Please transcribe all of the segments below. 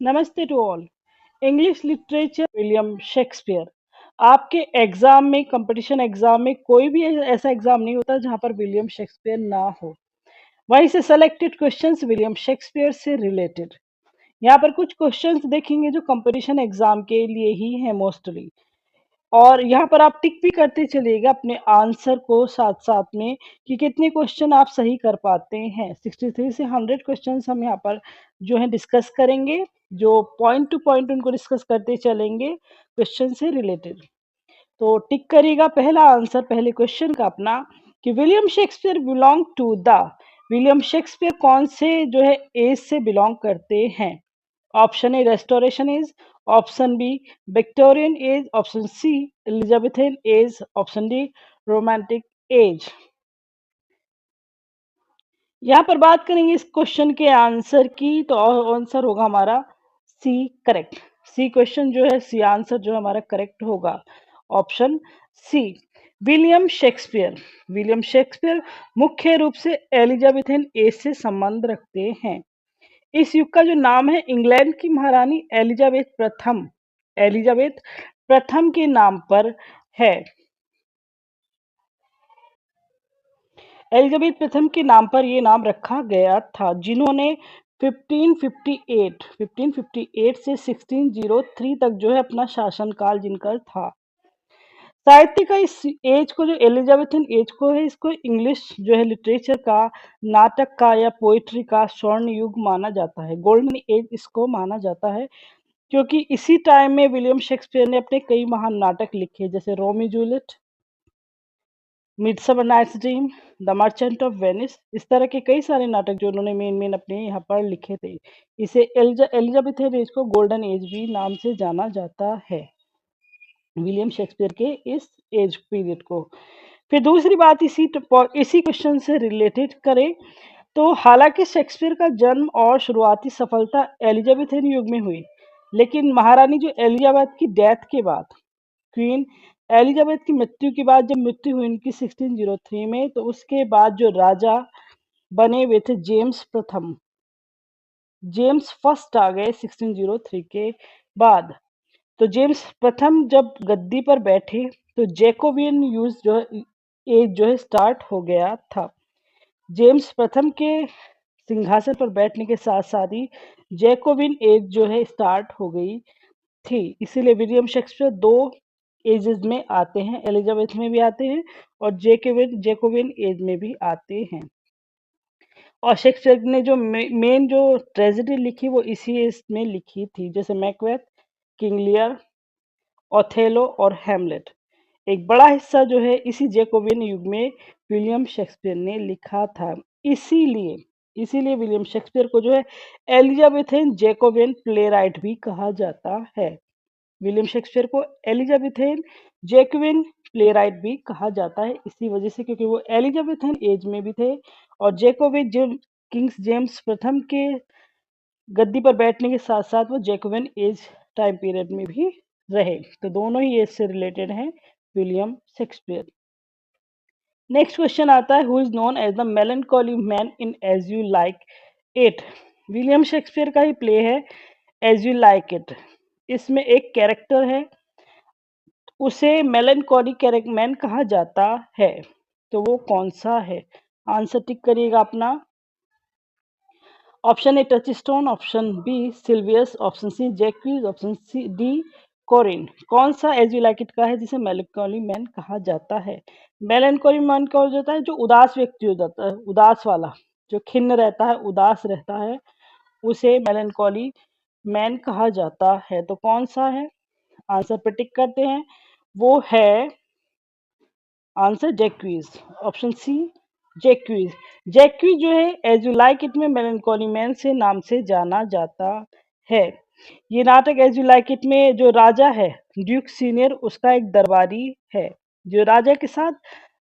नमस्ते to all. English literature William Shakespeare. आपके exam में, कंपटीशन एग्जाम में, कोई भी ऐसा एग्जाम नहीं होता जहां पर विलियम शेक्सपियर ना हो। वहीं से सेलेक्टेड क्वेश्चंस विलियम शेक्सपियर से रिलेटेड। यहाँ पर कुछ क्वेश्चंस देखेंगे जो कंपटीशन एग्जाम के लिए ही है मोस्टली। और यहाँ पर आप टिक भी करते चलिएगा अपने आंसर को साथ साथ में कि कितने क्वेश्चन आप सही कर पाते हैं। 63 से 100 क्वेश्चन हम यहाँ पर जो है डिस्कस करेंगे, जो पॉइंट टू पॉइंट उनको डिस्कस करते चलेंगे क्वेश्चन से रिलेटेड। तो टिक करिएगा पहला आंसर पहले क्वेश्चन का अपना कि William Shakespeare belong to the. William Shakespeare कौन से जो है एज से बिलोंग करते हैं? Option A restoration age, option B Victorian age, option C Elizabethan age, option D romantic age. यहाँ पर बात करेंगे इस क्वेश्चन के आंसर की, तो आंसर होगा हमारा सी करेक्ट। सी क्वेश्चन जो है, सी आंसर जो हमारा करेक्ट होगा, option C. William Shakespeare. William Shakespeare मुख्य रूप से एलिजाबेथन एज से संबंध रखते हैं। इस युग का जो नाम है इंग्लैंड की महारानी एलिजाबेथ प्रथम, एलिजाबेथ प्रथम के नाम पर है। एलिजाबेथ प्रथम के नाम पर ये नाम रखा गया था, जिन्होंने 1558 से 1603 तक जो है अपना शासनकाल जिनका था। साहित्य का इस एज को, जो एलिजाबेथन एज को है, इसको इंग्लिश जो है लिटरेचर का, नाटक का या पोइट्री का स्वर्ण युग माना जाता है। गोल्डन एज इसको माना जाता है, क्योंकि इसी टाइम में विलियम शेक्सपियर ने अपने कई महान नाटक लिखे, जैसे Romeo Juliet, Midsummer nights Dream, the Merchant of Venice. इस तरह के कई सारे नाटक जो उन्होंने मेन मेन अपने यहाँ पर लिखे थे। इसे एलिजाबेथन एज को गोल्डन एज भी नाम से जाना जाता है, विलियम शेक्सपियर के इस एज पीरियड को। फिर दूसरी बात इसी क्वेश्चन से रिलेटेड करें तो हालांकि शेक्सपियर का जन्म और शुरुआती सफलता एलिजाबेथन युग में हुई, लेकिन महारानी जो एलिजाबेथ की डेथ के बाद, क्वीन एलिजाबेथ की मृत्यु के बाद, जब मृत्यु हुई उनकी 1603 में, तो उसके बाद जो राजा बने हुए थे जेम्स प्रथम, जेम्स फर्स्ट आ गए 1603 के बाद। तो जेम्स प्रथम जब गद्दी पर बैठे तो जैकोबियन यूज जो है, एज जो है स्टार्ट हो गया था। जेम्स प्रथम के सिंहासन पर बैठने के साथ साथ ही जैकोबिन एज जो है स्टार्ट हो गई थी। इसीलिए विलियम शेक्सपियर दो एजेस में आते हैं, एलिजाबेथ में भी आते हैं और जैकोबिन एज में भी आते हैं। और शेक्सपियर ने जो मेन जो ट्रेजेडी लिखी वो इसी एज में लिखी थी, जैसे मैकबेथ, किंग लियर, ओथेलो और हैमलेट। एक बड़ा हिस्सा जो है इसी जैकोबियन युग में विलियम शेक्सपियर ने लिखा था। इसीलिए इसीलिए विलियम शेक्सपियर को जो है एलिजाबेथन जैकोबियन प्लेराइट भी कहा जाता है। विलियम शेक्सपियर को एलिजाबेथन जैकोबियन प्लेराइट भी कहा जाता है, इसी वजह से क्योंकि वो एलिजाबेथन एज में भी थे और जैकोबियन किंग्स जेम्स प्रथम के गद्दी पर बैठने के साथ साथ वो जैकोबियन एज टाइम पीरियड में भी रहे। तो दोनों ही एज से रिलेटेड हैं विलियम शेक्सपियर। नेक्स्ट क्वेश्चन आता है, who is known as the melancholy man in as you like it. William Shakespeare का ही प्ले है एज यू लाइक इट। इसमें एक कैरेक्टर है, उसे मेलनकॉली मैन कहा जाता है, तो वो कौन सा है? आंसर टिक करिएगा अपना। Option A Touchstone, option B Silvius, option C Jaques, option C D Corin. कौन सा एज यू लाइक इट का है जिसे मेलनकॉली मैन कहा जाता है? मेलनकॉली मैन कहा जाता है जो उदास व्यक्ति हो जाता है, उदास वाला, जो खिन्न रहता है, उदास रहता है, उसे मेलनकॉली मैन कहा जाता है। तो कौन सा है? आंसर पे टिक करते हैं, वो है आंसर जैक्वीज, ऑप्शन सी जैक्वीज। जैक्वीज जो है एज यू लाइक इट में मेलनकॉली मैन से नाम से जाना जाता है। ये नाटक एज यू लाइक इट में जो राजा है ड्यूक सीनियर, उसका एक दरबारी है जो राजा के साथ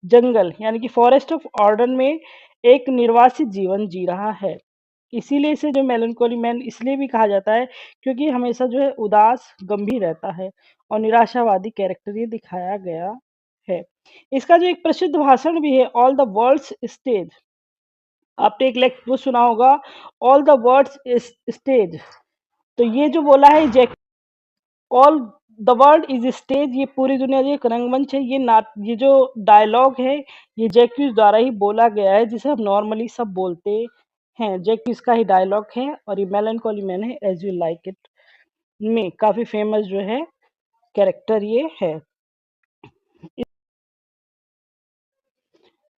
जंगल यानी कि फॉरेस्ट ऑफ ऑर्डन में एक निर्वासित जीवन जी रहा है। इसीलिए इसे जो मेलनकॉली मैन इसलिए भी कहा जाता है क्योंकि हमेशा जो है उदास गंभीर रहता है और निराशावादी कैरेक्टर ये दिखाया गया है। इसका जो एक प्रसिद्ध भाषण भी है, ऑल द वर्ल्ड्स स्टेज। आपने एक लेक्चर वो सुना होगा, ऑल द वर्ल्ड्स स्टेज। तो ये जो बोला है Jaques all the world is stage, ये पूरी दुनिया जो एक रंगमंच है, ये जो डायलॉग है ये जैक्यूज द्वारा ही बोला गया है, जिसे हम नॉर्मली सब बोलते हैं। जैक्यूज का ही डायलॉग है और ये मेलनकोली मैन है एज यू लाइक इट में काफी फेमस जो है कैरेक्टर ये है।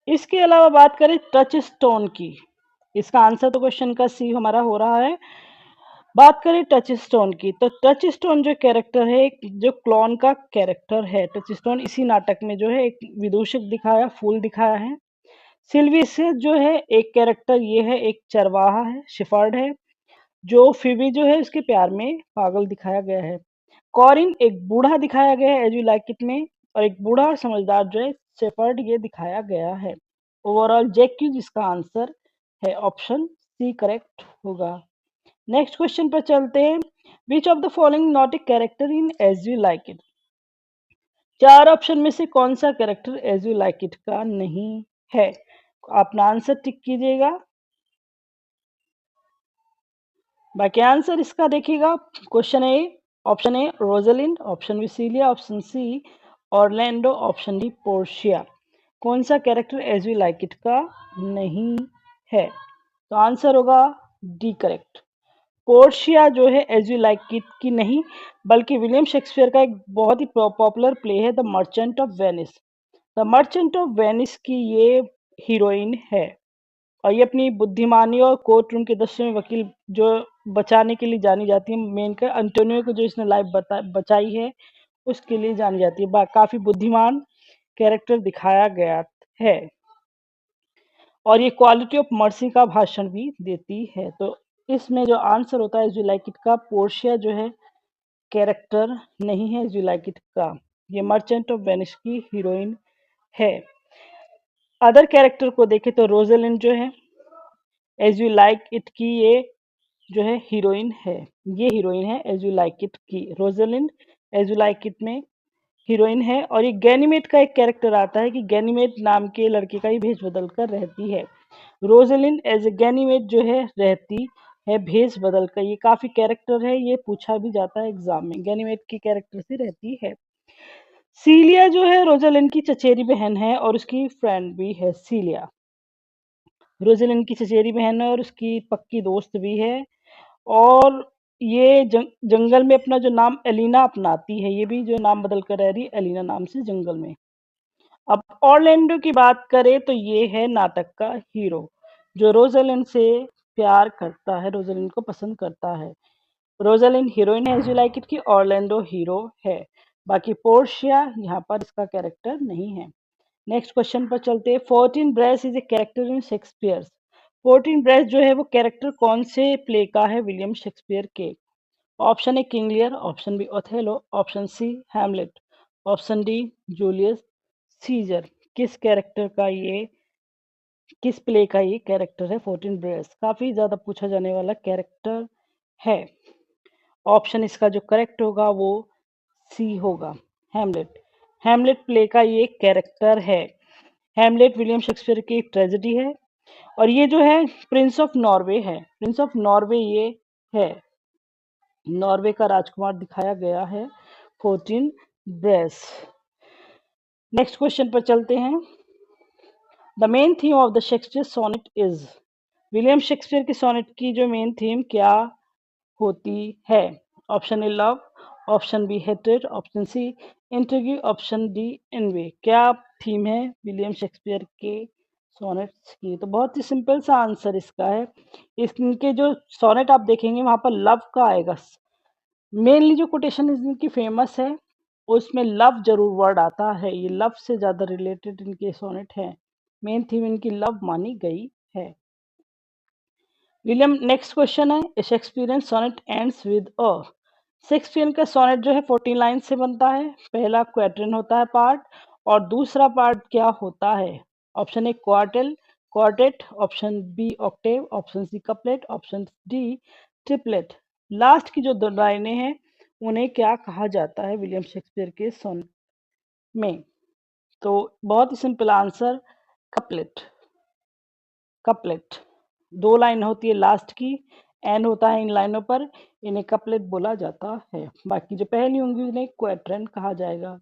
इसके अलावा बात करें टच स्टोन की, इसका आंसर तो क्वेश्चन का सी हमारा हो रहा है। बात करें टच स्टोन की, तो टच स्टोन जो कैरेक्टर है, जो क्लॉन का कैरेक्टर है टच स्टोन, इसी नाटक में जो है एक विदूषक दिखाया, फूल दिखाया है। सिल्वी से जो है एक कैरेक्टर ये है, एक चरवाहा है, शिफर्ड है, जो फिबी जो है उसके प्यार में पागल दिखाया गया है। कॉरिन एक बूढ़ा दिखाया गया है एज यू लाइक इट में, और एक बूढ़ा और समझदार जो है शेफर्ड ये दिखाया गया है। ओवरऑल जैक्यू जिसका आंसर है ऑप्शन सी करेक्ट होगा। नेक्स्ट क्वेश्चन पर चलते हैं। Which of the following not a character in as you like it, चार ऑप्शन में से कौन सा character as you like it का नहीं है? अपना आंसर टिक कीजिएगा। बाकी आंसर इसका देखिएगा। Question A, option A Rosalind, option B Celia, option C Orlando, option D Portia. कौन सा character as you like it का नहीं है? तो आंसर होगा डी करेक्ट। पोर्शिया जो है एज यू लाइक इट की नहीं, बल्कि विलियम शेक्सपियर का एक बहुत ही पॉपुलर प्ले है the Merchant of Venice. The Merchant of Venice की ये हीरोइन है, और ये अपनी बुद्धिमानी और कोर्ट रूम के दृश्य में वकील जो बचाने के लिए जानी जाती है। मेन का अंटोनियो को जो इसने लाइफ बचाई है उसके लिए जानी जाती है। काफी बुद्धिमान कैरेक्टर दिखाया गया है, और ये क्वालिटी ऑफ मर्सी का भाषण भी देती है। तो इसमें जो आंसर होता है एज यू लाइक इट का, पोर्शिया जो है कैरेक्टर नहीं है एज यू लाइक इट का, ये मर्चेंट ऑफ वेनिस की हीरोइन है। अदर कैरेक्टर को देखें तो रोजेलिंड जो है एज यू लाइक इट की ये जो है हीरोइन है, ये हीरोइन है एज यू लाइक इट की। रोजेलिंड एज यू लाइक इट में हीरोइन है। और ये गैनीमेड का एक कैरेक्टर आता है कि गैनीमेड नाम के लड़के का ही भेष बदल कर रहती है। रोजेलिन एज ए गैनीमेड जो है रहती है भेष बदल कर। ये काफी कैरेक्टर है, ये पूछा भी जाता है एग्जाम में, गैनीमेड की कैरेक्टर से रहती है। सीलिया जो है रोजेलिन की चचेरी बहन है और उसकी फ्रेंड भी है। सीलिया रोजेलिन की चचेरी बहन है और उसकी पक्की दोस्त भी है। और ये जंगल में अपना जो नाम एलिना अपनाती है, ये भी जो नाम बदल कर रह रही है एलिना नाम से जंगल में। अब ऑरलैंडो की बात करें तो ये है नाटक का हीरो, जो रोजालिंड से प्यार करता है, रोजालिंड को पसंद करता है। रोजालिंड हीरोइन है एज यू लाइक इट की, ऑरलैंडो हीरो है। बाकी पोर्शिया यहाँ पर इसका कैरेक्टर नहीं है। नेक्स्ट क्वेश्चन पर चलते हैं। Fortinbras is a character in Shakespeare. Fortinbras जो है वो कैरेक्टर कौन से प्ले का है विलियम शेक्सपियर के? Option A King Lear, option B Othello, option C Hamlet, option D Julius Caesar. किस कैरेक्टर का ये, किस प्ले का ये कैरेक्टर है फोर्टीन ब्रेस? काफी ज्यादा पूछा जाने वाला कैरेक्टर है। ऑप्शन इसका जो करेक्ट होगा वो सी होगा, हैमलेट। हैमलेट प्ले का ये कैरेक्टर है। हैमलेट विलियम शेक्सपियर की एक ट्रेजेडी है, और ये जो है प्रिंस ऑफ नॉर्वे है। प्रिंस ऑफ नॉर्वे ये है, नॉर्वे का राजकुमार दिखाया गया है फोर्टीन ब्रेस। नेक्स्ट क्वेश्चन पर चलते हैं। The main theme of the Shakespeare sonnet is. William Shakespeare की सोनेट की जो मेन थीम क्या होती है? Option A love, option B hatred, option C interview, option D envy. क्या थीम है विलियम शेक्सपियर के सोनेट्स की? तो बहुत ही सिंपल सा आंसर इसका है। इनके जो सोनेट आप देखेंगे वहां पर लव का आएगा। मेनली जो कोटेशन इनकी फेमस है उसमें लव जरूर वर्ड आता है, ये लव से ज्यादा रिलेटेड इनके सोनेट है। मेन थीम इनकी लव मानी गई है। विलियम नेक्स्ट क्वेश्चन है, Shakespearean sonnet ends with a. Shakespeare का सोनेट जो है 14 लाइन से बनता है। पहला क्वार्टरन होता है पार्ट, और दूसरा पार्ट क्या होता है? Option A quartel, quartet, option B octave, option C couplet, option D triplet. Last की जो दो लाइनें हैं उन्हें क्या कहा जाता है विलियम शेक्सपियर के सोनेट में? तो बहुत ही सिंपल आंसर, कपलेट। कपलेट दो लाइन होती है लास्ट की, एंड होता है इन लाइनों पर, इन्हें कपलेट बोला जाता है। बाकी जो पहली होंगी उन्हें क्वैट्रेंट कहा जाएगा।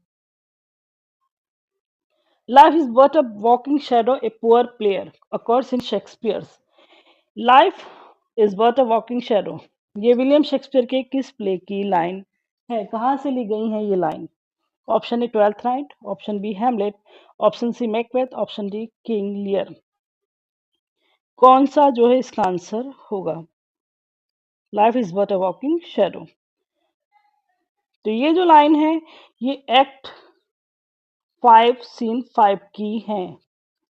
Life is but a walking shadow a poor player accords in Shakespeare's. Life is but a walking shadow, ये विलियम शेक्सपियर के किस प्ले की लाइन है, कहाँ से ली गई है ये line? Option A Twelfth night, option B Hamlet, option C Macbeth, option D King Lear. कौन सा जो है इसका आंसर होगा? Life is but a walking shadow. तो ये जो लाइन है ये एक्ट 5 सीन 5 की है,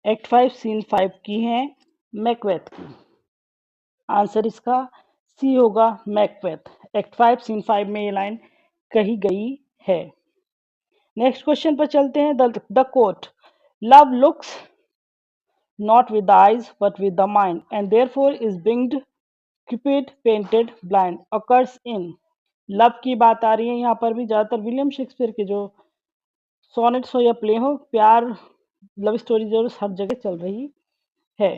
एक्ट 5 सीन 5 की है मैकबेथ की। आंसर इसका सी होगा, मैकबेथ। एक्ट 5 सीन 5 में ये लाइन कही गई है। नेक्स्ट क्वेश्चन पर चलते हैं। The quote love looks not with the eyes but with the mind and therefore is being cupid painted blind occurs in। Love की बात आ रही है यहाँ पर भी, ज्यादातर विलियम शेक्सपियर के जो सोनेट्स हो या प्ले हो, प्यार लव स्टोरी जो हर जगह चल रही है।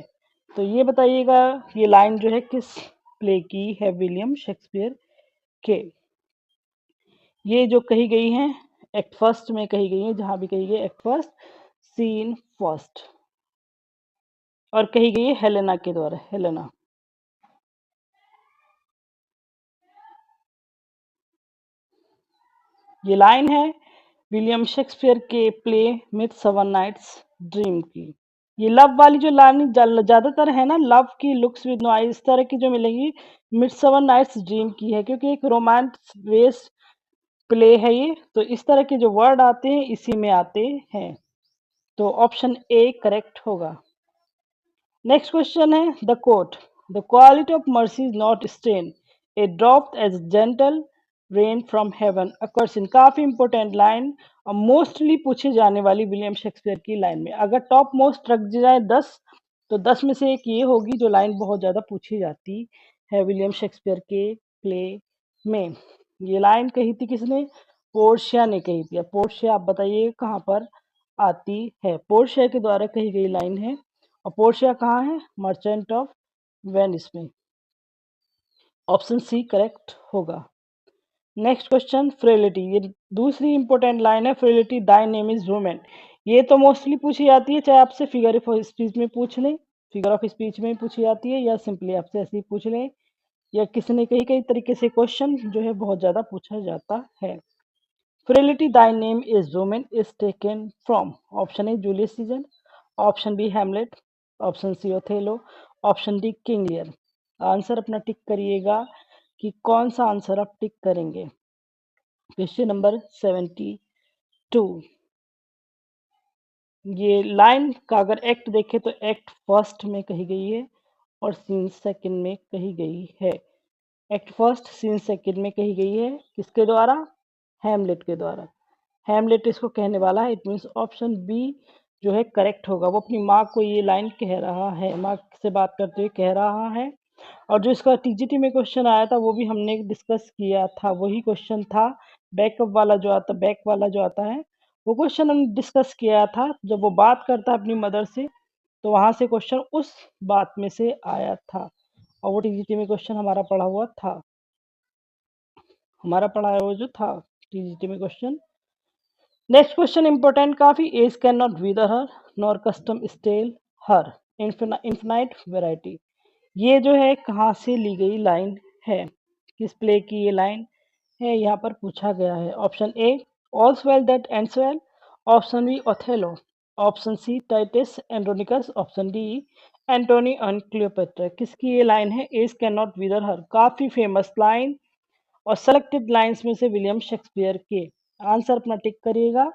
तो ये बताइएगा ये लाइन जो है किस प्ले की है विलियम शेक्सपियर के। ये जो कही गई है एक्ट फर्स्ट में कही गई है, जहां भी कही गई एक्ट फर्स्ट सीन फर्स्ट, और कही गई है हेलेना के द्वारा, हेलेना। ये लाइन है विलियम शेक्सपियर के प्ले मिडसमर नाइट्स ड्रीम की। ये लव वाली जो लाइन ज्यादातर है ना, लव की लुक्स विद नो आईज, इस तरह की जो मिलेगी मिडसमर नाइट्स ड्रीम की है, क्योंकि एक रोमांस बेस्ड प्ले है ये, तो इस तरह के जो वर्ड आते हैं इसी में आते हैं। तो ऑप्शन ए करेक्ट होगा। नेक्स्ट क्वेश्चन है the quote the quality of mercy is not strained a drop as gentle rain from heaven occurs in. काफी इंपॉर्टेंट लाइन और मोस्टली पूछी जाने वाली विलियम शेक्सपियर की लाइन में। अगर टॉप मोस्ट रख दी जाए 10, तो 10 में से एक ये होगी जो लाइन बहुत ज्यादा पूछी जाती है विलियम शेक्सपियर के प्ले में। ये लाइन कही थी किसने? पोर्शिया ने कही थी। अब पोर्शिया आप बताइए कहाँ पर आती है? पोर्शिया के द्वारा कही गई लाइन है। और पोर्शिया कहाँ है? मर्चेंट ऑफ वेनिस में। ऑप्शन सी करेक्ट होगा। नेक्स्ट क्वेश्चन फ्रेलिटी, ये दूसरी इंपॉर्टेंट लाइन है। Frailty thy name is women, ये तो मोस्टली पूछी जाती है, चाहे आपसे फिगर ऑफ स्पीच में पूछ लें, फिगर ऑफ स्पीच में पूछी जाती है, या सिंपली आपसे ऐसे ही पूछ लें, या किसी ने कई कई तरीके से क्वेश्चन जो है बहुत ज्यादा पूछा जाता है। Frailty thy name is woman is taken from. Option A Julius Caesar, option B Hamlet, option C Othello, option D King Lear. Answer अपना टिक करिएगा कि कौन सा आंसर आप टिक करेंगे। Question number 72। ये लाइन का अगर एक्ट देखें तो एक्ट फर्स्ट में कही गई है और सीन सेकंड में कही गई है। एक्ट फर्स्ट सीन सेकंड में कही गई है किसके द्वारा? हैमलेट के द्वारा। हैमलेट इसको कहने वाला है। इट मीन्स ऑप्शन बी जो है करेक्ट होगा। वो अपनी माँ को ये लाइन कह रहा है, माँ से बात करते हुए कह रहा है। और जो इसका टीजीटी में क्वेश्चन आया था वो भी हमने डिस्कस किया था, वही क्वेश्चन था। बैकअप वाला जो आता, बैक वाला जो आता है, वो क्वेश्चन हमने डिस्कस किया था। जब वो बात करता है अपनी मदर से, तो वहां से क्वेश्चन उस बात में से आया था, और वो टीजीटी में क्वेश्चन हमारा पढ़ा हुआ था, हमारा पढ़ाया हुआ जो था टीजीटी में क्वेश्चन। नेक्स्ट क्वेश्चन इंपॉर्टेंट काफी। Age can not wither her nor custom stale her infinite variety, ये जो है कहाँ से ली गई लाइन है, किस प्ले की ये लाइन है, यहाँ पर पूछा गया है। Option A All's well that ends well, option B Othello, option C Titus Andronicus, option D Antony and Cleopatra. किसकी ये लाइन है? Age can not wither her, काफी फेमस लाइन और सेलेक्टेड लाइंस में से विलियम शेक्सपियर के। Answer अपना tick करिएगा।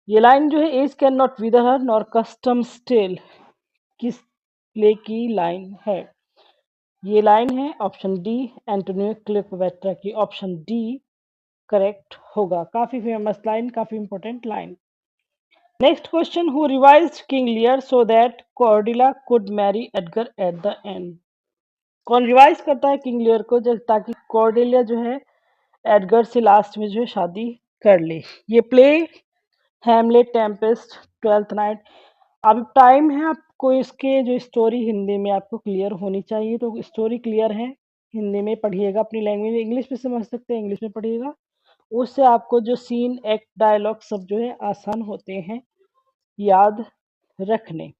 ये लाइन जो है age can not wither her nor custom stale, किस प्ले की लाइन है? ये लाइन है ऑप्शन डी एंटोनियो क्लियोपेट्रा की। ऑप्शन डी करेक्ट होगा। काफी फेमस लाइन, काफी important line. Next question, who revised King Lear so that Cordelia could marry Edgar at the end. कौन रिवाइज करता है किंग लियर को, ताकि कॉर्डेलिया जो है एडगर से लास्ट में जो है शादी कर ले। ये play Hamlet, Tempest, twelfth night, अब टाइम है आपको इसके जो स्टोरी हिंदी में आपको क्लियर होनी चाहिए, तो स्टोरी क्लियर है हिंदी में पढ़िएगा, अपनी लैंग्वेज में इंग्लिश में समझ सकते हैं इंग्लिश में पढ़िएगा। उससे आपको जो सीन एक्ट डायलॉग सब जो है आसान होते हैं याद रखने।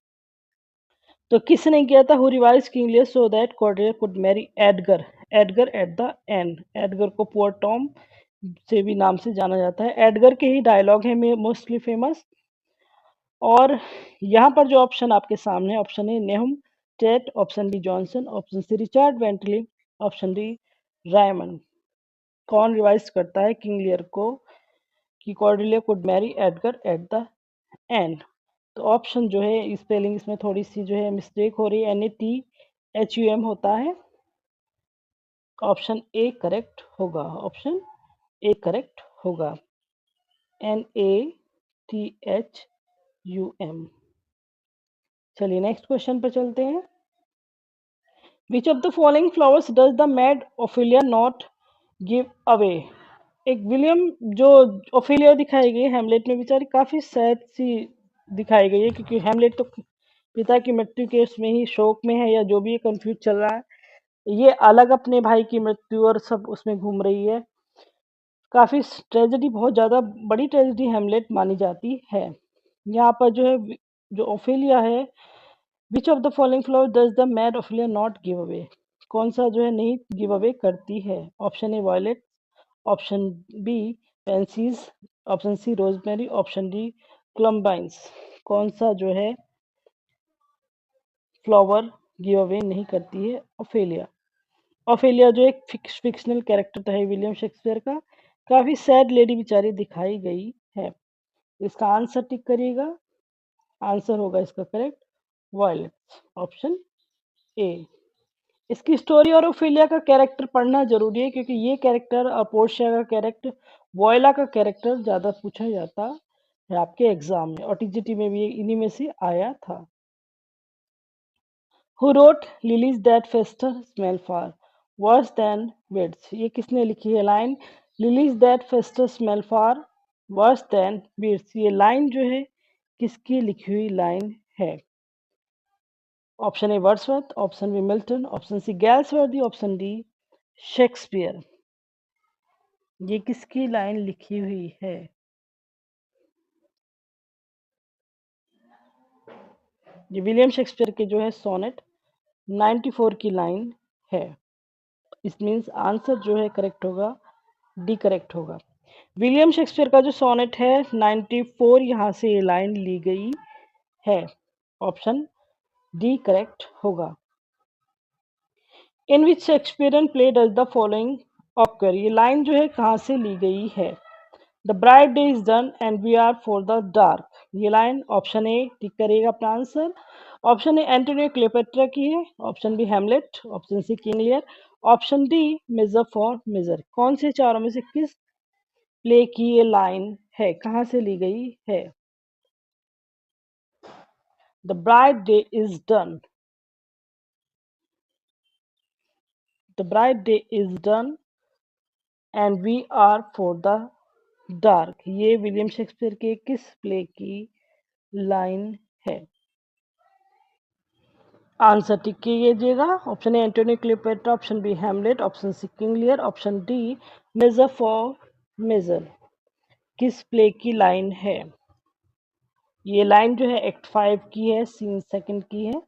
तो किसने किया था? Who revise King Lear so that Cordelia could marry Edgar, Edgar at the end. Edgar को पुअर टॉम से भी नाम से जाना जाता है। एडगर के ही डायलॉग है मोस्टली फेमस। और यहाँ पर जो ऑप्शन आपके सामने, option A Nahum Tate, option B Johnson, option C Richard Bentley, option D Raymond. कौन रिवाइज करता है किंग लियर को कि Cordelia could marry Edgar at the and? तो ऑप्शन जो है स्पेलिंग इसमें थोड़ी सी जो है मिस्टेक हो रही है, NATHUM होता है। ऑप्शन ए करेक्ट होगा, ऑप्शन ए करेक्ट होगा, NATHUM। चलिए नेक्स्ट क्वेश्चन पर चलते हैं। Which of the following flowers does the mad Ophelia not give away? एक विलियम जो ओफिलिया दिखाई गई हेमलेट में, बेचारी काफी सैड सी दिखाई गई है, क्योंकि हेमलेट तो पिता की मृत्यु के उसमें ही शोक में है, या जो भी कंफ्यूज चल रहा है। ये अलग अपने भाई की मृत्यु और सब उसमें घूम रही है। काफी ट्रेजेडी, बहुत ज्यादा बड़ी ट्रेजेडी हेमलेट मानी जाती है। यहाँ पर जो है जो ओफेलिया है, which of the following flower does the mad Ophelia not give away? कौन सा जो है नहीं गिव अवे करती है? Option A violet, option B pansies, option C rosemary, option D columbines. कौन सा जो है फ्लावर गिव अवे नहीं करती है? ओफेलिया। ओफेलिया जो एक फिक्शनल कैरेक्टर था विलियम शेक्सपियर का, काफी सैड लेडी बेचारी दिखाई गई है। इसका आंसर टिक करिएगा। आंसर होगा इसका करेक्ट वायलेट, ऑप्शन ए। इसकी स्टोरी और ओफेलिया का कैरेक्टर पढ़ना जरूरी है, क्योंकि ये कैरेक्टर और पोर्शिया का कैरेक्टर, वॉयला का कैरेक्टर ज्यादा पूछा जाता है आपके एग्जाम में, और TGT में भी इन्हीं में से आया था। Who wrote Lilies that fester smell far worse than weeds? ये किसने लिखी है line? Lilies that fester smell far worse than weeds, ये लाइन जो है किसकी लिखी हुई लाइन है? Option A Wordsworth, option B Milton, option C Galsworthy, option D Shakespeare. ये किसकी लाइन लिखी हुई है? ये विलियम शेक्सपियर के जो है सोनेट 94 की लाइन है। इस मीन्स आंसर जो है करेक्ट होगा, डी करेक्ट होगा। विलियम शेक्सपियर का जो सोनेट है 94, यहाँ से ये लाइन ली गई है। ऑप्शन डी करेक्ट होगा। In which Shakespearean play does the following occur? ये लाइन जो है कहाँ से ली गई है? The bright day is done and we are for the dark, ये लाइन ऑप्शन ए टिक करेगा अपना answer. Option A Antonio Cleopatra की है, option B Hamlet, option C King Lear, option D major for Measure. कौन से चारों में से किस प्ले की ये लाइन है, कहाँ से ली गई है? The bright day is done, the bright day is done and we are for the dark, ये विलियम शेक्सपियर के किस प्ले की लाइन है? आंसर टिक कीजिएगा। Option A Antonio Cleopatra, option B Hamlet, option C King Lear, option D major for measure. किस play की line है? ये लाइन जो है एक्ट 5 की है, सीन सेकंड की है।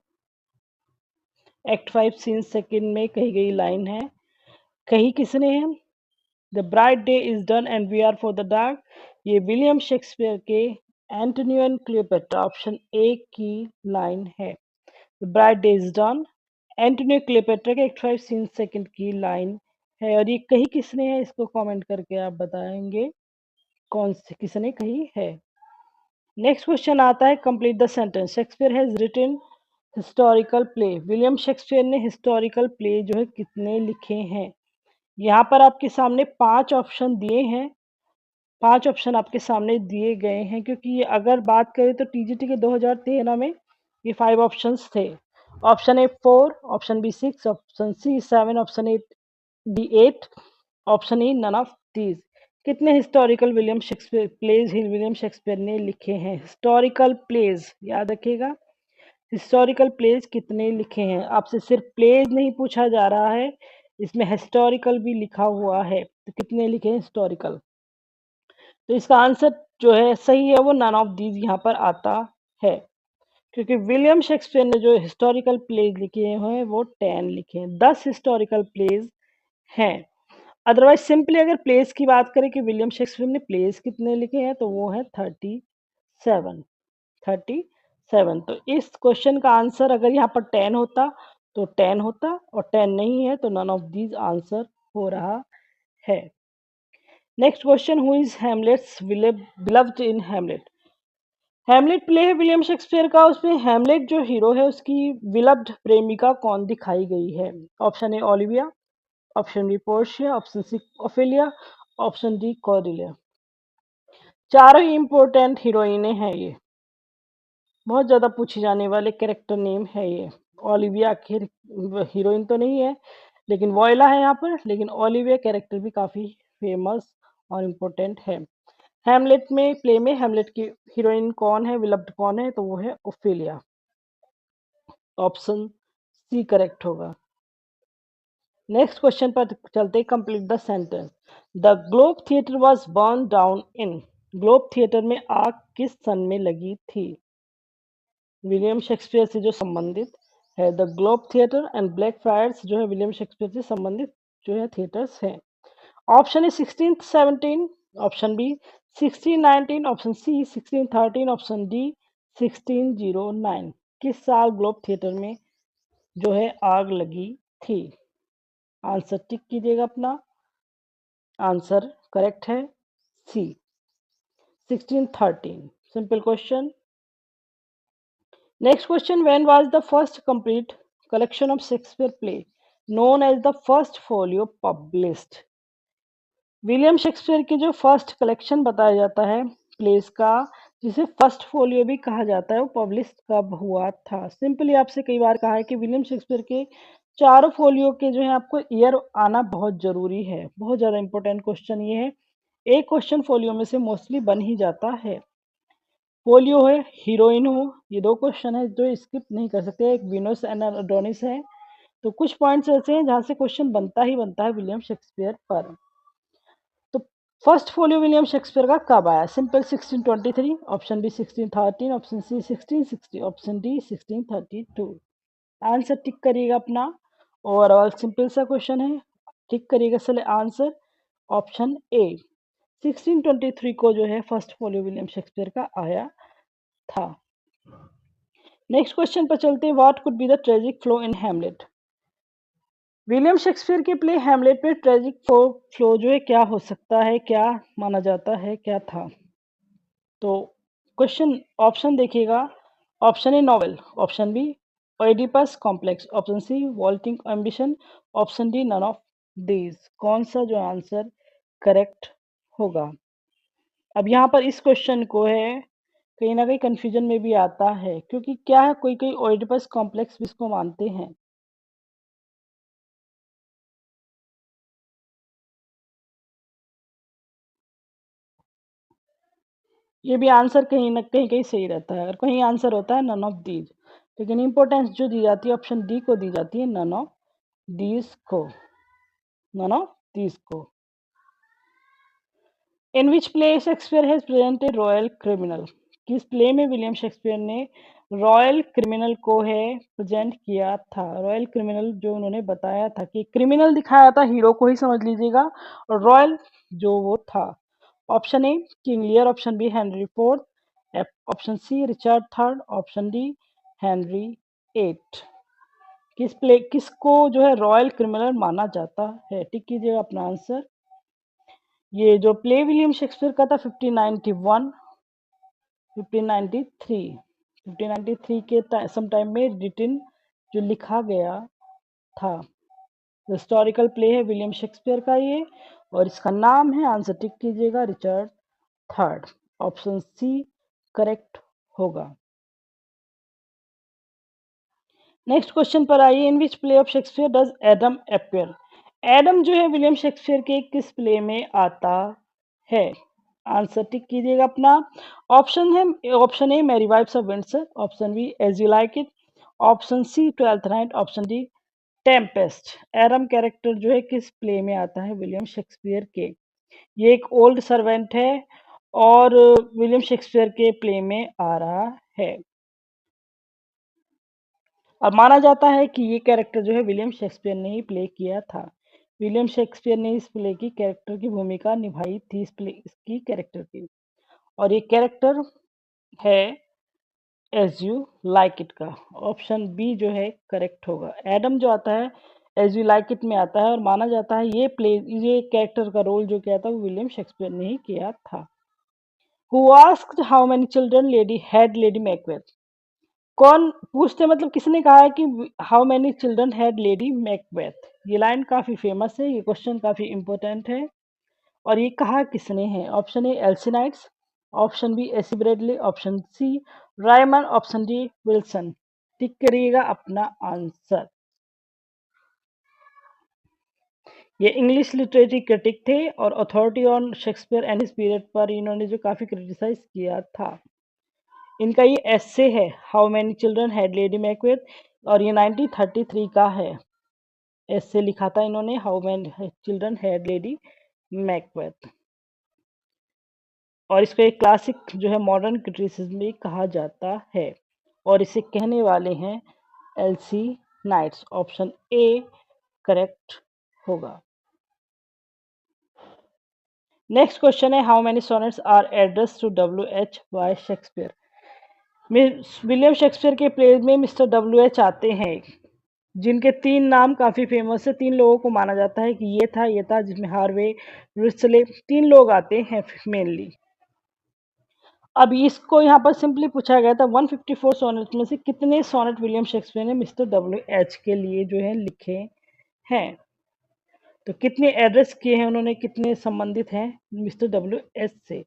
एक्ट 5 सीन सेकंड में कही गई लाइन है। कही किसने है? The bright day is done and we are for the dark, ये विलियम शेक्सपियर के Antonio and Cleopatra option A की लाइन है। The bright day is done Antonio Cleopatra के एक्ट 5 सीन सेकंड की लाइन है। और ये कही किसने है, इसको कमेंट करके आप बताएंगे कौन से किसने कही है। नेक्स्ट क्वेश्चन आता है complete the sentence. Shakespeare has written historical play, William Shakespeare ने हिस्टोरिकल प्ले जो है कितने लिखे हैं? यहाँ पर आपके सामने 5 ऑप्शन दिए हैं, 5 ऑप्शन आपके सामने दिए गए हैं, क्योंकि ये अगर बात करें तो TGT के 2013 में ये 5 ऑप्शंस थे। Option A 4, option B 6, option C 7, option A D 8, option E none of these. कितने हिस्टोरिकल विलियम शेक्सपियर ने लिखे हैं? हिस्टोरिकल प्लेज याद रखिएगा, हिस्टोरिकल प्लेज कितने लिखे हैं? आपसे सिर्फ प्लेज नहीं पूछा जा रहा है, इसमें हिस्टोरिकल भी लिखा हुआ है, तो कितने लिखे हैं हिस्टोरिकल? तो इसका आंसर जो है सही है वो नन ऑफ दीज यहाँ पर आता है, क्योंकि विलियम शेक्सपियर ने जो हिस्टोरिकल प्लेज लिखे हैं वो 10 लिखे हैं, 10 हिस्टोरिकल प्लेज हैं। अदरवाइज सिंपली अगर प्लेस की बात करें कि विलियम शेक्सपियर ने प्लेस कितने लिखे हैं तो वो है 37। 37, तो इस क्वेश्चन का आंसर अगर यहाँ पर 10 होता तो 10 होता, और 10 नहीं है तो नन ऑफ दीज आंसर हो रहा है। Next question, who is Hamlet's beloved in Hamlet? Hamlet play है विलियम शेक्सपियर का, उसमें हैमलेट जो हीरो है उसकी विलव्ड प्रेमिका कौन दिखाई गई है? Option A Olivia, option B Portia, option C Ophelia, option D Cordelia. चारों ही इंपॉर्टेंट हीरोइनें हैं ये, बहुत ज्यादा पूछे जाने वाले कैरेक्टर नेम है ये। ओलिविया आखिर हीरोइन तो नहीं है, लेकिन वॉयला है यहाँ पर, लेकिन ओलिविया कैरेक्टर भी काफी फेमस और इम्पोर्टेंट है। हैमलेट में प्ले में हैमलेट की हीरोइन कौन है, विलप्ड कौन है, तो वो है ओफेलिया। ऑप्शन सी करेक्ट होगा। नेक्स्ट क्वेश्चन पर चलते, complete the sentence. The globe theatre was born down in. Globe theatre में आग किस सन में लगी थी? विलियम शेक्सपियर से जो संबंधित है the globe theatre and black fryers जो है विलियम शेक्सपियर से संबंधित जो है थिएटर्स हैं। Option A 1617, option B 1619, option C 1613, option D 1609। किस साल ग्लोब थिएटर में जो है आग लगी थी? आंसर टिक कीजिएगा अपना। आंसर करेक्ट है C 1613। Simple question. Next question, when was the first complete collection of Shakespeare play known as the first folio published? William Shakespeare की जो फर्स्ट कलेक्शन बताया जाता है प्लेस का, जिसे फर्स्ट फोलियो भी कहा जाता है, वो पब्लिश कब हुआ था? सिंपली आपसे कई बार कहा है कि विलियम शेक्सपियर के चारों फोलियो के जो है आपको ईयर आना बहुत जरूरी है, बहुत ज्यादा इंपॉर्टेंट क्वेश्चन ये है। एक क्वेश्चन फोलियो में से मोस्टली बन ही जाता है। फोलियो है, हीरोइन हो, ये दो क्वेश्चन है जो स्किप नहीं कर सकते। एक विनोस एंड अडोनिस है, तो कुछ पॉइंट्स ऐसे हैं जहां से क्वेश्चन बनता ही बनता है विलियम शेक्सपियर पर। तो फर्स्ट फोलियो विलियम शेक्सपियर का कब आया? Simple 1623, option B 1613, option C 1660, option D 1632। Answer tick करिएगा अपना। ओवरऑल सिंपल सा क्वेश्चन है, टिक करिएगा। चले आंसर ऑप्शन ए 1623 को जो है फर्स्ट फोलियो विलियम शेक्सपियर का आया था। नेक्स्ट क्वेश्चन पर चलते हैं, what could be the tragic flow in Hamlet? William Shakespeare के प्ले हैमलेट में ट्रेजिक फ्लो जो है क्या हो सकता है, क्या माना जाता है, क्या था? तो क्वेश्चन ऑप्शन देखिएगा। Option A novel, option B Oedipus complex, option C vaulting ambition, option D none of these. कौन सा जो आंसर करेक्ट होगा? अब यहाँ पर इस क्वेश्चन को है कहीं ना कहीं कंफ्यूजन में भी आता है, क्योंकि क्या है कोई कोई ओइडिपस कॉम्प्लेक्स भी इसको मानते हैं। ये भी आंसर कहीं ना कहीं कहीं सही रहता है, और कहीं आंसर होता है नन ऑफ दीज, लेकिन इंपॉर्टेंस जो दी जाती है ऑप्शन डी को दी जाती है, नन ऑफ दीज को, नन ऑफ दीज को। In which play Shakespeare has presented royal criminal? किस प्ले में विलियम शेक्सपियर ने रॉयल क्रिमिनल को है प्रेजेंट किया था? रॉयल क्रिमिनल जो उन्होंने बताया था कि क्रिमिनल दिखाया था, हीरो को ही समझ लीजिएगा, और रॉयल जो वो था। Option A King Lear, option B Henry fourth, option C Richard third, option D Henry eight. किसको जो है रॉयल क्रिमिनल माना जाता है? टिक कीजिएगा अपना आंसर। ये जो प्ले विलियम शेक्सपियर का था 1591, 1593, 1593 के सम टाइम में रिटिन जो लिखा गया था। हिस्टोरिकल प्ले है विलियम शेक्सपियर का ये, और इसका नाम है, आंसर टिक कीजिएगा, Richard third. Option C correct होगा। नेक्स्ट क्वेश्चन पर आइए, in which play of Shakespeare does Adam appear? Adam जो है विलियम शेक्सपियर के किस प्ले में आता है? आंसर टिक कीजिएगा अपना। Option A merry wives of Windsor, option B as you like it, option C Twelfth night, option D Tempest. Adam character जो है किस प्ले में आता है विलियम शेक्सपियर के? ये एक ओल्ड सर्वेंट है और विलियम शेक्सपियर के प्ले में आ रहा है। अब माना जाता है कि ये कैरेक्टर जो है विलियम शेक्सपियर ने ही प्ले किया था। विलियम शेक्सपियर ने इस प्ले की कैरेक्टर की भूमिका निभाई थी, इसकी कैरेक्टर की। और ये कैरेक्टर है एज यू लाइक इट का। ऑप्शन बी जो है करेक्ट होगा। एडम जो आता है एज यू लाइक इट में आता है और माना जाता है ये कैरेक्टर का रोल जो किया था वो विलियम शेक्सपियर ने ही किया था। Who asked how many children lady Macbeth? कौन पूछते मतलब किसने कहा है कि how many children had lady Macbeth? ये लाइन काफी फेमस है, ये क्वेश्चन काफी इंपॉर्टेंट है। और ये कहा किसने है? ऑप्शन ए एल्सिनाइड्स, option B AC Bradley, option C Rayman, option D Wilson. Tick करिएगा अपना आंसर। ये इंग्लिश लिटरेचर क्रिटिक थे और authority on Shakespeare and his period पर इन्होंने जो काफी क्रिटिसाइज किया था। इनका ये एस्से है how many children had lady Macbeth और ये 1933 का है। एस्से लिखा था इन्होंने how many children had lady Macbeth. और इसको एक क्लासिक जो है मॉडर्न क्रिटिसिज्म भी कहा जाता है और इसे कहने वाले हैं एलसी नाइट्स। ऑप्शन ए करेक्ट होगा। नेक्स्ट क्वेश्चन है how many sonnets are address to W H Y Shakespeare? William Shakespeare के प्ले में मिस्टर डब्ल्यू एच आते हैं जिनके तीन नाम काफी फेमस है। तीन लोगों को माना जाता है कि ये था जिसमें हार्वे, रिस्ले, तीन लोग आते हैं मेनली। अब इसको यहाँ पर सिंपली पूछा गया था 154 सोनेट में से कितने सोनेट विलियम शेक्सपियर ने मिस्टर डब्ल्यू एच के लिए जो है लिखे हैं। तो कितने एड्रेस किए हैं उन्होंने, कितने संबंधित हैं मिस्टर डब्ल्यू एच से?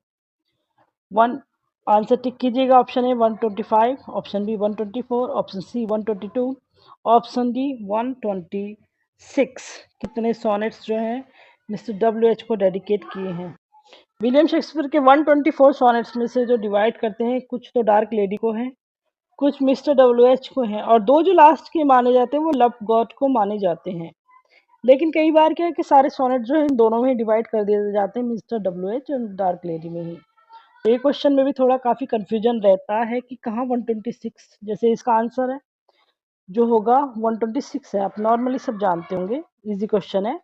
वन आंसर टिक कीजिएगा। Option A 125, option B 124, option C 122, option D 126। कितने सोनेट्स जो हैं मिस्टर डब्ल्यू एच को डेडिकेट किए हैं? विलियम शेक्सपियर के 124 सोनेट्स में से जो डिवाइड करते हैं कुछ तो डार्क लेडी को हैं, कुछ मिस्टर डब्ल्यू एच को हैं और दो जो लास्ट के माने जाते हैं वो लव गॉड को माने जाते हैं। लेकिन कई बार क्या है कि सारे सोनेट जो है इन दोनों में डिवाइड कर दिए जाते हैं, मिस्टर डब्ल्यू एच और डार्क लेडी में ही। तो ये क्वेश्चन में भी थोड़ा काफी कंफ्यूजन रहता है कि कहाँ 126, जैसे इसका आंसर है जो होगा 126 है। आप नॉर्मली सब जानते होंगे, इजी क्वेश्चन है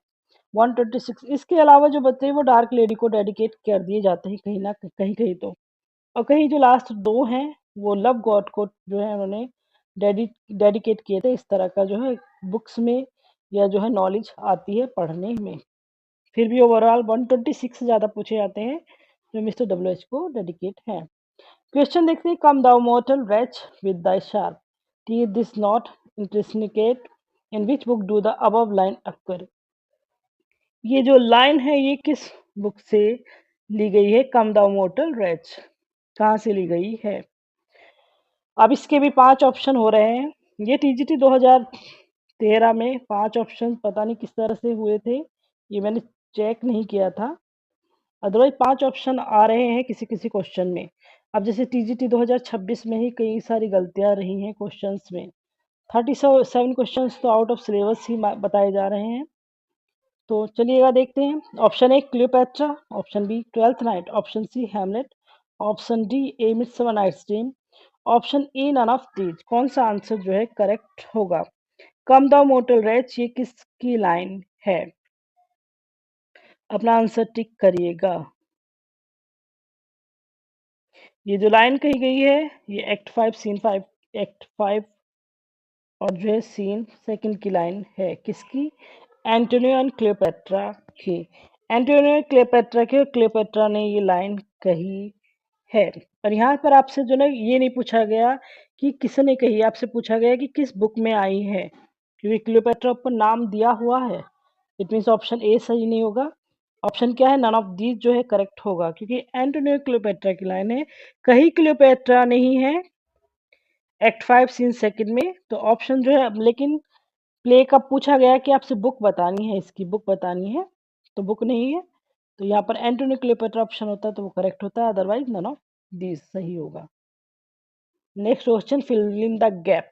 126। इसके अलावा जो बच्चे हैं वो डार्क लेडी को डेडिकेट कर दिए जाते हैं कहीं ना कहीं कहीं तो। और कहीं जो लास्ट दो हैं वो लव गॉड को जो है उन्होंने डेडिकेट किए थे। इस तरह का जो है बुक्स में या जो है नॉलेज आती है पढ़ने में। फिर भी ओवरऑल 126 से ज़्यादा पूछे जाते हैं जो मिस्टर डब्ल्यू एच को डेडिकेट हैं। क्वेश्चन देखते हैं come thou mortal wretch with thy sharp teeth this knot intrinsicate in which book do the above line occur? ये जो लाइन है ये किस बुक से ली गई है? कम दाउ मोर्टल रेच कहाँ से ली गई है? अब इसके भी 5 ऑप्शन हो रहे हैं। ये टीजीटी 2013 में 5 ऑप्शन पता नहीं किस तरह से हुए थे, ये मैंने चेक नहीं किया था। अदरवाइज 5 ऑप्शन आ रहे हैं किसी किसी क्वेश्चन में। अब जैसे टीजीटी 2026 में ही कई सारी गलतियां रही हैं क्वेश्चंस में। 37 क्वेश्चंस तो आउट ऑफ सिलेबस ही बताए जा रहे हैं। तो चलिएगा देखते हैं। Option A Cleopatra, option B twelfth night, option C Hamlet, option D a midsummer nights dream, option E none of these. कौन सा आंसर जो है करेक्ट होगा? कम द मोटल रेच ये किसकी लाइन है? अपना आंसर टिक करिएगा। ये जो लाइन कही गई है ये एक्ट 5 सीन 5, एक्ट 5 और जो है सीन सेकंड की लाइन है किसकी? एंटोनियो एंड क्लियोपेट्रा की। एंटोनियो क्लियोपेट्रा की, क्लियोपेट्रा ने ये लाइन कही है। और यहाँ पर आपसे जो ना ये नहीं पूछा गया कि किसने कही, आपसे पूछा गया कि किस बुक में आई है, क्योंकि क्लियोपेट्रा पर नाम दिया हुआ है। इट मीन्स ऑप्शन ए सही नहीं होगा। ऑप्शन क्या है? नन ऑफ दीज जो है करेक्ट होगा, क्योंकि एंटोनियो क्लियोपेट्रा की लाइन है कहीं क्लियोपेट्रा नहीं है एक्ट 5 सीन सेकंड में। तो ऑप्शन जो है, लेकिन प्ले का पूछा गया कि आपसे बुक बतानी है, इसकी बुक बतानी है, तो बुक नहीं है। तो यहाँ पर एंटोनियो क्लियोपेट्रा ऑप्शन होता है तो वो करेक्ट होता है, अदरवाइज नन ऑफ दीज सही होगा। Next question, fill in the gap.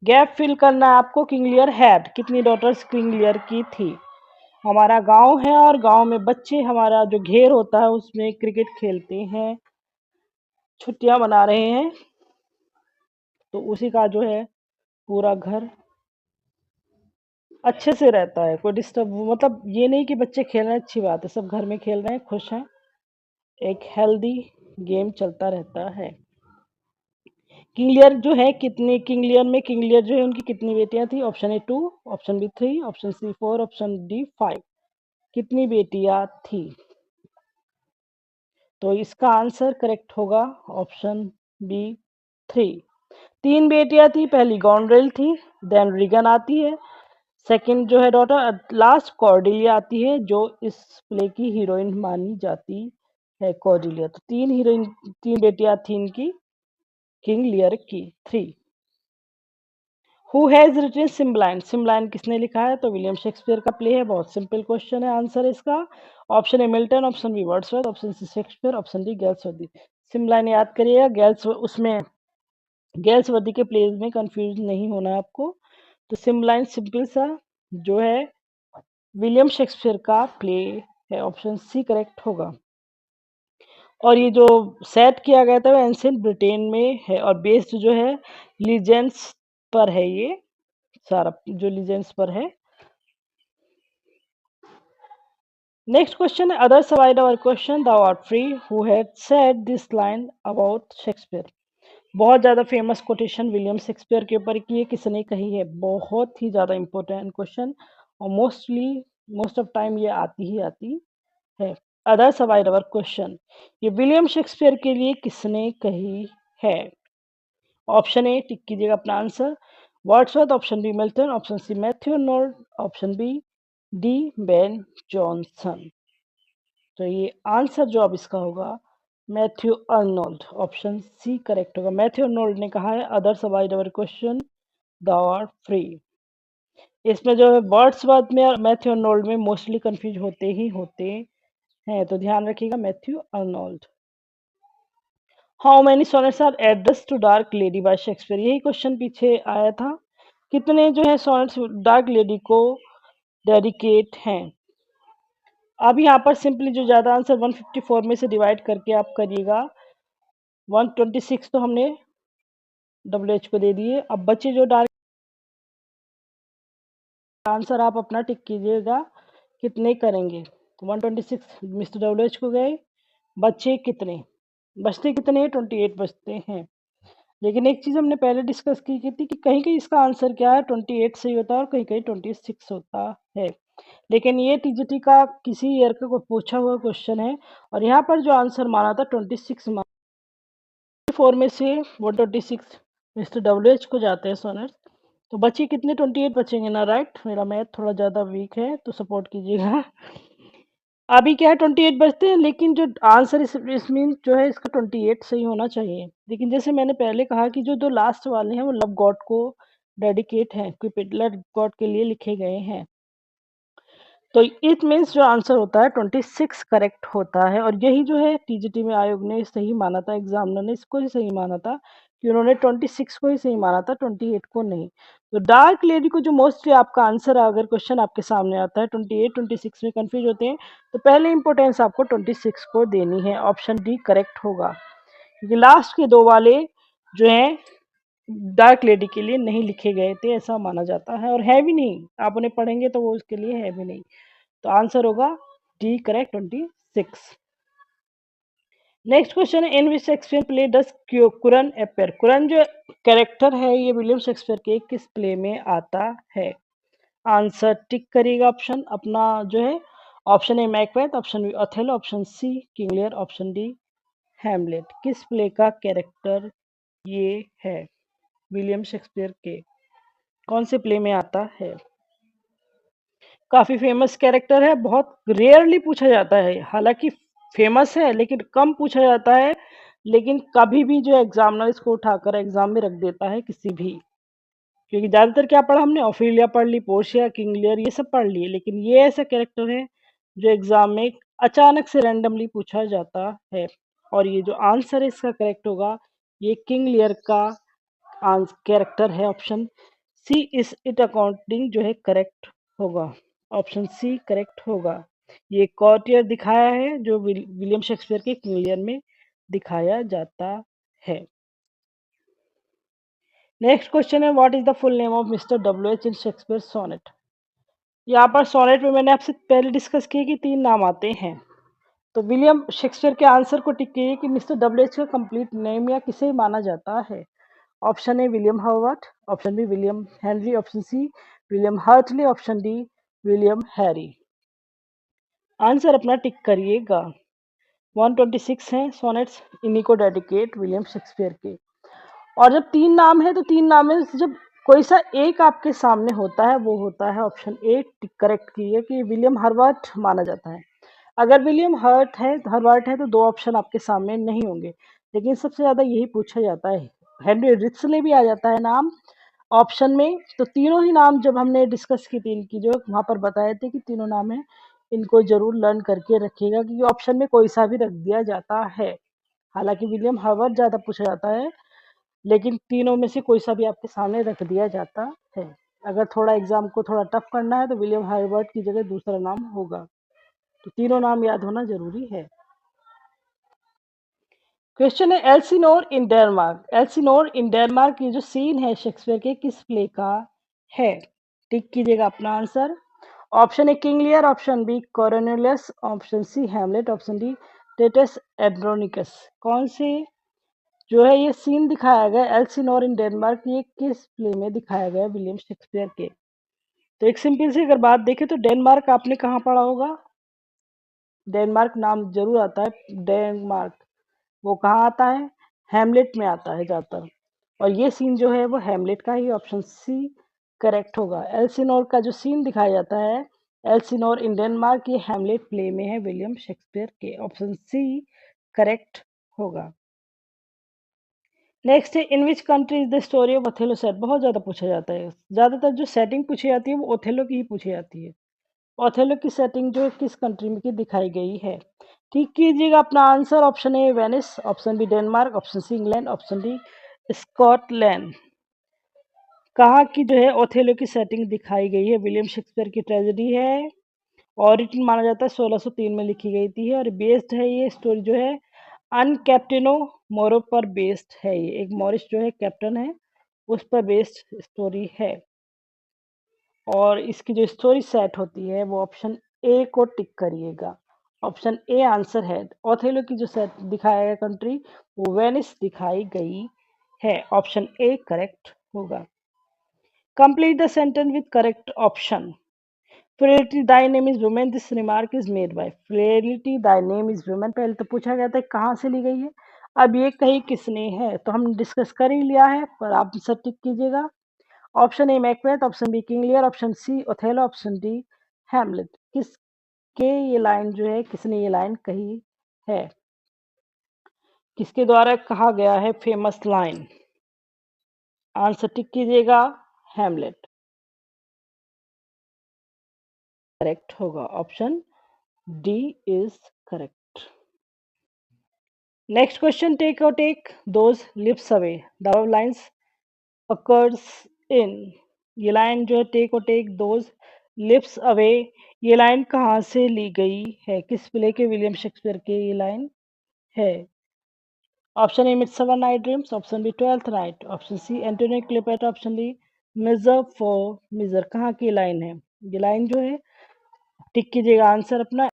Gap fill करना है आपको। किंग लियर हैड, कितनी डॉटर्स किंग लियर की थी? हमारा गांव है और गांव में बच्चे, हमारा जो घेर होता है उसमें क्रिकेट खेलते हैं, छुट्टियां मना रहे हैं, तो उसी का जो है पूरा घर अच्छे से रहता है, कोई डिस्टर्ब, मतलब ये नहीं कि बच्चे खेल रहे हैं अच्छी बात है, सब घर में खेल रहे हैं, खुश हैं, एक हेल्दी गेम चलता रहता है। किंग लियर जो है कितनी, किंग लियर में किंग लियर जो है उनकी कितनी बेटियां थी? Option A 2, option B 3, option C 4, option D 5। कितनी बेटियां थी? तो इसका आंसर करेक्ट होगा ऑप्शन बी 3। 3 बेटियां थी, पहली गॉन्ड्रेल थी, देन रिगन आती है, सेकंड जो है डॉटर, लास्ट कॉर्डिलिया आती है जो इस प्ले की हीरोइन मानी जाती है, कॉर्डिलिया। तो 3 हीरोइन, 3 बेटियां थी इनकी किंग लियर की। 3, हु हैज रिटन सिम्बलाइन, सिम्बलाइन किसने लिखा है? तो विलियम शेक्सपियर का प्ले है, बहुत सिंपल क्वेश्चन है, आंसर इसका option A Milton, option B Wordsworth, option C Shakespeare, option D Galsworthy. Cymbeline याद करिएगा, गैल्स उसमें गैल्सवर्दी के प्लेज में कंफ्यूज नहीं होना है आपको। तो सिम्बलाइन सिंपल सा जो है विलियम शेक्सपियर का प्ले है, ऑप्शन सी करेक्ट होगा। और ये जो सेट किया गया था वो एंशियंट ब्रिटेन में है और बेस्ड जो है लीजेंड्स पर है, ये सारा जो लीजेंड्स पर है। नेक्स्ट क्वेश्चन है, others abide our question, thou art free who had said this line about Shakespeare. बहुत ज़्यादा फेमस कोटेशन विलियम शेक्सपियर के ऊपर की है, किसने कही है? बहुत ही ज़्यादा इंपॉर्टेंट क्वेश्चन और मोस्ट ऑफ टाइम ये आती ही आती है। अदर सवाइड आवर क्वेश्चन, ये विलियम शेक्सपियर के लिए किसने कही है? ऑप्शन ए टिक कीजिएगा अपना answer, Wordsworth, option B Milton, option C Matthew Arnold, option B D Ben Jonson. तो ये आंसर जो अब इसका होगा Matthew Arnold, option C correct होगा। मैथ्यू अर्नोल्ड ने कहा है others abide our question thou art free. इसमें जो है वर्ड्सवर्थ में और मैथ्यू अर्नोल्ड में मोस्टली कंफ्यूज होते ही होते हैं, तो ध्यान रखिएगा Matthew Arnold. How many sonnets are address to dark lady bye Shakespeare, यही क्वेश्चन पीछे आया था। कितने जो है सोनेट्स डार्क लेडी को डेडिकेट हैं? अब यहाँ पर सिंपली जो ज़्यादा आंसर 154 में से डिवाइड करके आप करिएगा, 126 तो हमने डब्ल्यू एच को दे दिए, अब बच्चे जो डार्क आंसर आप अपना टिक कीजिएगा कितने करेंगे। तो 126 मिस्टर डब्ल्यू एच को गए, बच्चे कितने बचते, कितने 28 बचते हैं। लेकिन एक चीज़ हमने पहले डिस्कस की थी कि कहीं कहीं इसका आंसर क्या है 28 सही होता है और कहीं कहीं 26 होता है। लेकिन ये टीजीटी का किसी ईयर का कोई पूछा हुआ क्वेश्चन है और यहाँ पर जो आंसर माना था 26 4 में से 126 मिस्टर डब्ल्यू एच को जाते हैं सोनर्स, तो बचे कितने 28 बचेंगे ना, राइट? मेरा मैथ थोड़ा ज़्यादा वीक है तो सपोर्ट कीजिएगा। अभी क्या है 28 बचते हैं, लेकिन जो आंसर इस मीन जो है इसका 28 सही होना चाहिए। लेकिन जैसे मैंने पहले कहा कि जो दो लास्ट वाले हैं वो लव गॉड को डेडिकेट हैं, क्यूपिड गॉड के लिए लिखे गए हैं। तो इट मीन्स जो आंसर होता है 26 करेक्ट होता है और यही जो है टीजीटी में आयोग ने सही माना था, एग्जामिनर ने इसको ही सही माना था कि उन्होंने 26 को ही सही माना था, 28 को नहीं। तो डार्क लेडी को जो मोस्टली आपका आंसर अगर क्वेश्चन आपके सामने आता है 28 26 में कंफ्यूज होते हैं, तो पहले इंपॉर्टेंस आपको 26 को देनी है, ऑप्शन डी करेक्ट होगा। क्योंकि लास्ट के दो वाले जो हैं डार्क लेडी के लिए नहीं लिखे गए थे, ऐसा माना जाता है और है भी नहीं, आप उन्हें पढ़ेंगे तो वो उसके लिए है भी नहीं। तो आंसर होगा डी करेक्ट 26। नेक्स्ट क्वेश्चन है, in which Shakespeare play does कुरन appear, कुरन जो कैरेक्टर है ये विलियम शेक्सपियर के किस प्ले में आता है? आंसर टिक करिएगा ऑप्शन अपना जो है, option A Macbeth, option B Othello, option C King Lear, option D Hamlet. किस प्ले का कैरेक्टर ये है? विलियम शेक्सपियर के कौन से प्ले में आता है? काफी फेमस कैरेक्टर है, बहुत रेयरली पूछा जाता है, हालांकि फेमस है लेकिन कम पूछा जाता है। लेकिन कभी भी जो एग्जामिनर इसको उठाकर एग्जाम में रख देता है किसी भी, क्योंकि ज्यादातर क्या पढ़ा हमने, ऑफिलिया पढ़ ली, पोर्शिया, किंग लियर, ये सब पढ़ लिए, लेकिन ये ऐसा कैरेक्टर है जो एग्जाम में अचानक से रैंडमली पूछा जाता है। और ये जो आंसर है इसका करेक्ट होगा, ये किंग लियर का कैरेक्टर है। ऑप्शन सी इस इट अकाउंटिंग जो है करेक्ट होगा। ऑप्शन सी करेक्ट होगा। ये कॉर्टियर दिखाया है जो विलियम शेक्सपियर के किंग लियर में दिखाया जाता है। नेक्स्ट क्वेश्चन है, what is the full name of Mister W H in Shakespeare sonnet. यहाँ पर सोनेट में मैंने आपसे पहले डिस्कस किया कि 3 नाम आते हैं। तो विलियम शेक्सपियर के आंसर को टिक कीजिए कि मिस्टर डब्ल्यू एच का कंप्लीट नेम या किसे माना जाता है। Option A William Herbert, option B William Henry, option C William Hartley, option D William Harry. Answer अपना टिक करिएगा। 126 हैं सोनेट्स, इन्हीं को डेडिकेट विलियम शेक्सपियर के। और जब 3 नाम है तो 3 नाम में से जब कोई सा एक आपके सामने होता है वो होता है ऑप्शन ए। टिक करेक्ट कीजिए कि विलियम हर्वर्ट माना जाता है। अगर विलियम हर्वर्ट है तो 2 ऑप्शन आपके सामने नहीं होंगे, लेकिन सबसे ज्यादा यही पूछा जाता है। हेनरी रिट्सले भी आ जाता है नाम ऑप्शन में। तो तीनों ही नाम जब हमने डिस्कस की थी इनकी, जो वहां पर बताए थे कि तीनों नाम है, इनको जरूर लर्न करके रखिएगा क्योंकि ऑप्शन में कोई सा भी रख दिया जाता है। हालांकि विलियम हर्वर्ट ज्यादा पूछा जाता है, लेकिन तीनों में से कोई सा भी आपके सामने रख दिया जाता है। अगर थोड़ा एग्जाम को थोड़ा टफ करना है तो विलियम हर्वर्ट की जगह दूसरा नाम होगा। तो तीनों नाम याद होना जरूरी है। क्वेश्चन है, Elsinore in Denmark. एल्सिनोर in Denmark ये जो सीन है शेक्सपियर के किस प्ले का है। टिक कीजिएगा अपना answer. Option A King Lear, option B Cornelius, option C Hamlet, option D Titus Andronicus. कौन से जो है ये सीन दिखाया गया एल्सिनोर इन डेनमार्क, ये किस प्ले में दिखाया गया विलियम शेक्सपियर के। तो एक सिंपल सी अगर बात देखें तो डेनमार्क आपने कहाँ पढ़ा होगा। डेनमार्क नाम जरूर आता है। डेनमार्क वो कहाँ आता है, हैमलेट में आता है ज्यादातर। और ये सीन जो है वो हैमलेट का ही, ऑप्शन सी करेक्ट होगा। एल्सिनोर का जो सीन दिखाया जाता है एल्सिनोर इन डेनमार्क, ये हैमलेट प्ले में है विलियम शेक्सपियर के। ऑप्शन सी करेक्ट होगा। नेक्स्ट है, in which country is the story of Othello set. बहुत ज्यादा पूछा जाता है, ज्यादातर जो सेटिंग पूछी जाती है वो ओथेलो की ही पूछी जाती है। ओथेलो की सेटिंग जो किस कंट्री में की दिखाई गई है। ठीक कीजिएगा अपना answer. Option A Venice, option B Denmark, option C England, option D Scotland. कहाँ की जो है ओथेलो की सेटिंग दिखाई गई है। विलियम शेक्सपियर की ट्रेजेडी है और रिटन माना जाता है 1603 में लिखी गई थी। और बेस्ड है ये स्टोरी जो है अनकैप्टेनो मोरो पर बेस्ड है। ये एक मॉरिस जो है कैप्टन है उस पर बेस्ड स्टोरी है। और इसकी जो स्टोरी सेट होती है वो ऑप्शन ए को टिक करिएगा। ऑप्शन ए आंसर है। ओथेलो की जो सेट दिखाया गया कंट्री वो वेनिस दिखाई गई है। ऑप्शन ए करेक्ट होगा। Complete the sentence with correct option. Fidelity, thy name is woman. This remark is made by Fidelity, thy name is woman। पहले तो पूछा गया था कहाँ से ली गई है, अब ये कही किसने है, तो हम डिस्कस कर ही लिया है, पर आप सब टिक कीजिएगा। Option A Macbeth, option B King Lear, option C Othello, option D Hamlet. किसके ये लाइन जो है, किसने ये लाइन कही है, किसके द्वारा कहा गया है फेमस लाइन। आंसर टिक कीजिएगा, हैमलेट करेक्ट होगा। Option D is correct. Next question, take those lips away. The above lines occurs in। ये लाइन जो है take those lips away, ये लाइन कहाँ से ली गई है, किस प्ले के विलियम शेक्सपियर के ये लाइन है। Option A midsummer night dreams, option B twelfth night, option C Antonio Cleopatra, option D measure for measure. कहाँ की लाइन है ये लाइन जो है, टिक कीजिएगा आंसर अपना।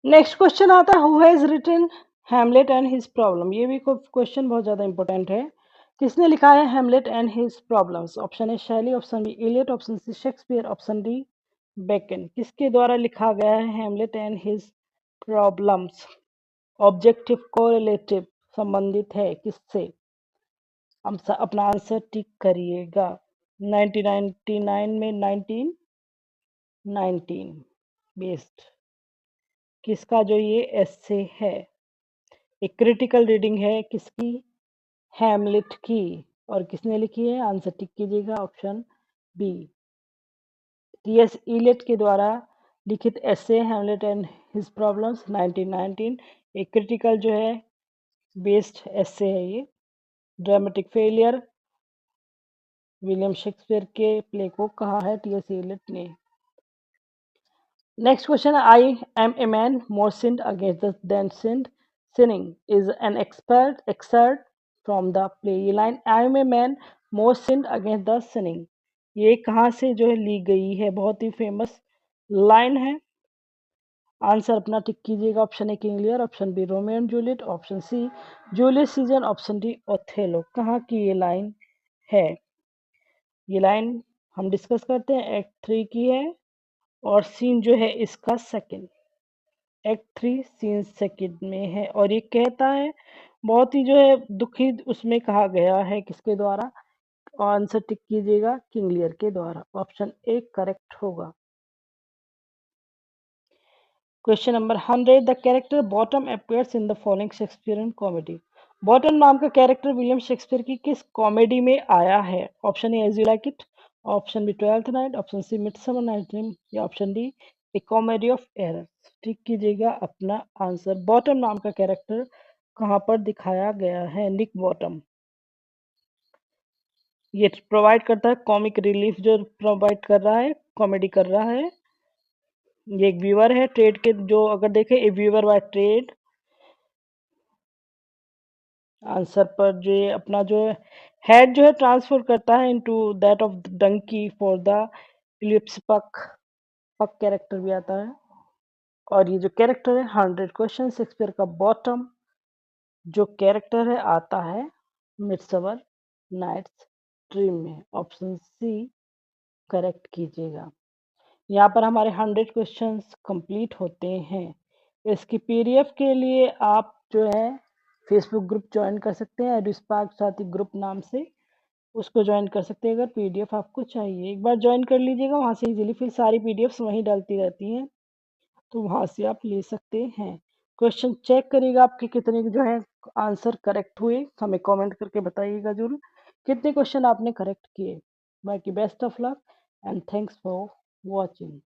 नेक्स्ट क्वेश्चन आता है, who has written Hamlet and his problem. ये भी क्वेश्चन बहुत ज्यादा इंपॉर्टेंट है। किसने लिखा है Hamlet and his problems. Option A Shelley, option B Eliot, option C Shakespeare, option D Bacon. किसके द्वारा लिखा गया है Hamlet and his problems. Objective correlative संबंधित है किससे। हम अपना आंसर टिक करिएगा। 1999 में 1919 बेस्ड किसका जो ये एस्से है। एक क्रिटिकल रीडिंग है किसकी, हैमलेट की। और किसने लिखी है, आंसर टिक कीजिएगा ऑप्शन बी, टीएस इलियट के द्वारा लिखित एस्से हैमलेट एंड हिज प्रॉब्लम्स 1919। एक क्रिटिकल जो है बेस्ड एस्से है ये। ड्रामेटिक फेलियर विलियम शेक्सपियर के प्ले को कहा है टीएस इलियट ने। Next question, I am a man more sinned against than sinned. Sinning is an excerpt from the play. ये line I am a man more sinned against the sinning, ये कहाँ से जो है ली गई है, बहुत ही फेमस लाइन है। आंसर अपना टिक कीजिएगा, option A King Lear, option B Romeo and Juliet, option C Julius Caesar, option D Othello. कहाँ की ये लाइन है, ये लाइन हम डिस्कस करते हैं, एक्ट 3 की है और सीन जो है इसका सेकंड, एक्ट 3 सीन सेकंड में है। और ये कहता है बहुत ही जो है दुखी उसमें कहा गया है किसके द्वारा, आंसर टिक कीजिएगा किंग लियर के द्वारा, ऑप्शन ए करेक्ट होगा। Question number 100, the character bottom appears in the following Shakespearean comedy. Bottom नाम का कैरेक्टर विलियम शेक्सपियर की किस कॉमेडी में आया है, option A as you like it, option B twelfth night, option C midsummer night dream, या option D a comedy of error. ठीक कीजिएगा अपना आंसर। बॉटम नाम का कैरेक्टर कहाँ पर दिखाया गया है, निक बॉटम। ये प्रोवाइड करता है कॉमिक रिलीफ, जो प्रोवाइड कर रहा है, कॉमेडी कर रहा है। ये एक व्यूअर है ट्रेड के, जो अगर देखें a viewer by trade, answer पर जो ये अपना जो हेड जो है ट्रांसफर करता है into that of donkey for the ellipse Puck, Puck character भी आता है। और ये जो कैरेक्टर है 100 क्वेश्चन शेक्सपियर का बॉटम जो कैरेक्टर है आता है मिडसमर नाइट्स ड्रीम में, ऑप्शन सी करेक्ट कीजिएगा। यहाँ पर हमारे 100 क्वेश्चंस कंप्लीट होते हैं। इसकी पीडीएफ के लिए आप जो है फेसबुक ग्रुप ज्वाइन कर सकते हैं, एडुस्पार्क साथी ग्रुप नाम से, उसको ज्वाइन कर सकते हैं। अगर पीडीएफ आपको चाहिए एक बार ज्वाइन कर लीजिएगा, वहाँ से इजीली फिर सारी पीडीएफ्स वहीं डालती रहती हैं, तो वहाँ से आप ले सकते हैं। क्वेश्चन चेक करिएगा आपके कितने जो है आंसर करेक्ट हुए, हमें कमेंट करके बताइएगा जरूर कितने क्वेश्चन आपने करेक्ट किए। बाकी best of luck and thanks for watching.